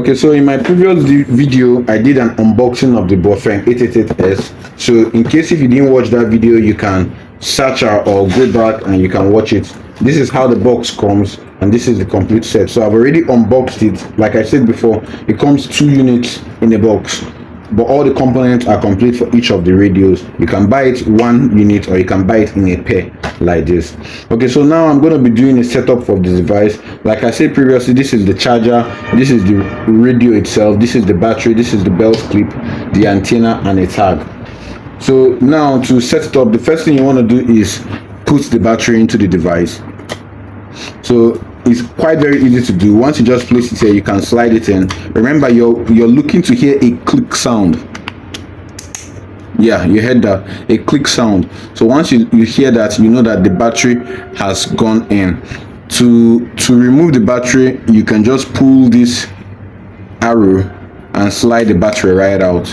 Okay, so in my previous video, I did an unboxing of the Baofeng 888s. So in case if you didn't watch that video, you can search out or go back and you can watch it. This is how the box comes, and this is the complete set. So I've already unboxed it. Like I said before, it comes 2 units in a box, but all the components are complete for each of the radios. You can buy it 1 unit or you can buy it in a pair like this. Okay, so now I'm going to be doing a setup for the device. Like I said previously, this is the charger, this is the radio itself, this is the battery, this is the belt clip, the antenna, and a tag. So now to set it up, the first thing you want to do is put the battery into the device. So it's quite very easy to do. Once you just place it here, you can slide it in. Remember, you're looking to hear a click sound. Yeah, you heard that, a click sound. So once you hear that, you know that the battery has gone in. To remove the battery, you can just pull this arrow and slide the battery right out.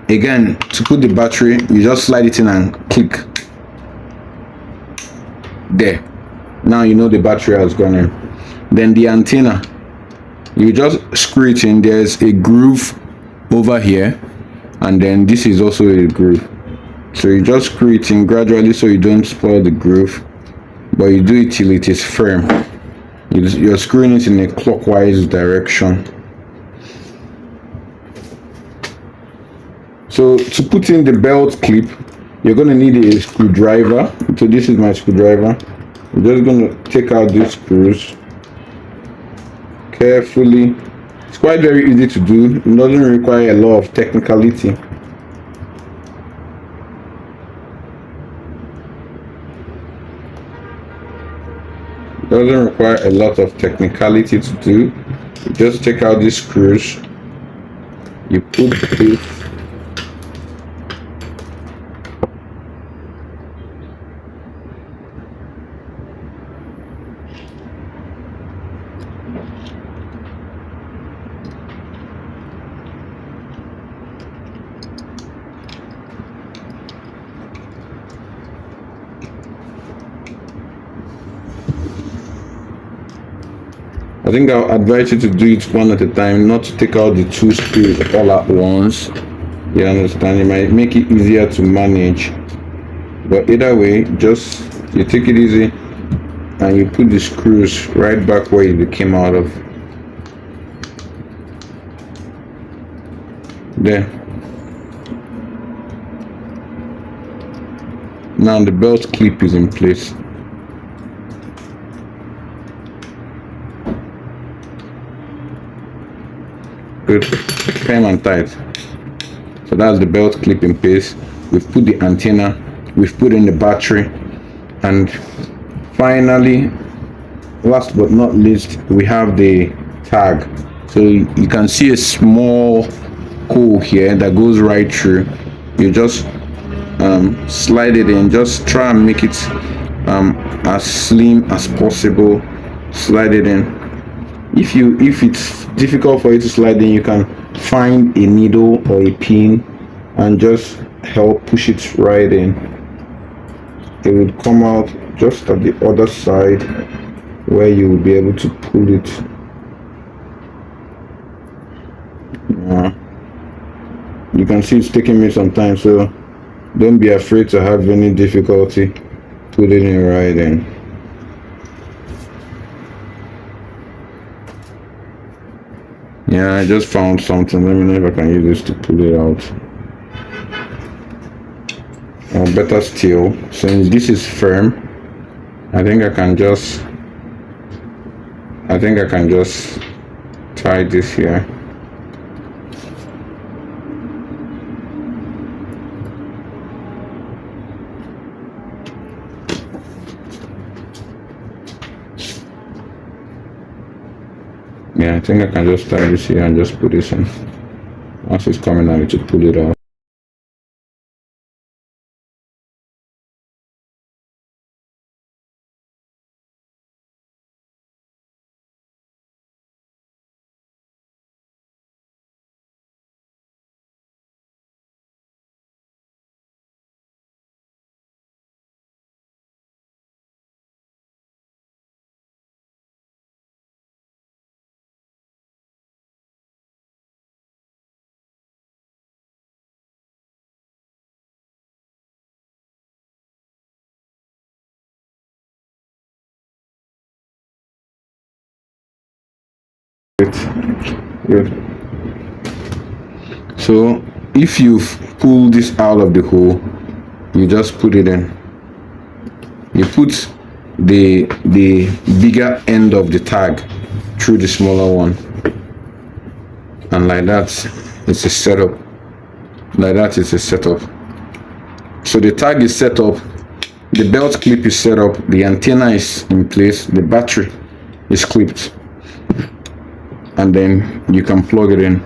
Again, to put the battery, you just slide it in and click. There. Now you know the battery has gone in. Then the antenna, you just screw it in. There's a groove over here, and then this is also a groove. So you just screw it in gradually so you don't spoil the groove, but you do it till it is firm. You're screwing it in a clockwise direction. So to put in the belt clip, you're going to need a screwdriver. So this is my screwdriver. I'm just going to take out these screws carefully. It's quite very easy to do. It doesn't require a lot of technicality. It doesn't require a lot of technicality to do. You just take out these screws. You put this. I think I'll advise you to do it one at a time, not to take out the 2 screws all at once. You understand? It might make it easier to manage. But either way, just you take it easy and you put the screws right back where they came out of. There. Now the belt clip is in place. Good, firm and tight. So that's the belt clip in place. We've put the antenna, we've put in the battery, and finally, last but not least, we have the tag. So you can see a small hole here that goes right through. You just slide it in. Just try and make it as slim as possible. Slide it in. If it's difficult for you to slide in, you can find a needle or a pin and just help push it right in. It will come out just at the other side where you will be able to pull it. You can see it's taking me some time, so don't be afraid to have any difficulty putting it right in. Yeah, I just found something. Let me know if I can use this to pull it out. Or better still, since this is firm, I think I can just tie this here. Yeah, I think I can just tie this here and just put this in. Once it's coming out, to pull it out. Good. So if you've pulled this out of the hole, you just put it in. You put the bigger end of the tag through the smaller one, and like that it's a setup. Like that is a setup. So the tag is set up, the belt clip is set up, the antenna is in place, the battery is clipped, and then you can plug it in.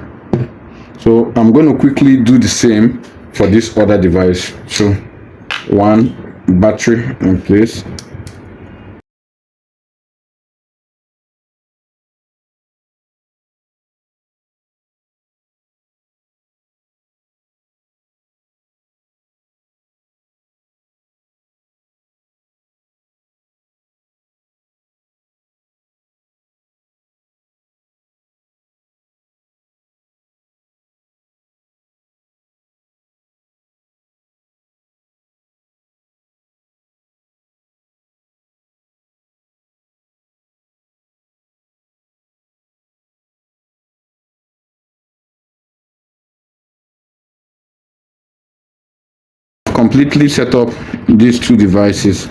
So I'm going to quickly do the same for this other device. So one, battery in place. Completely set up these two devices.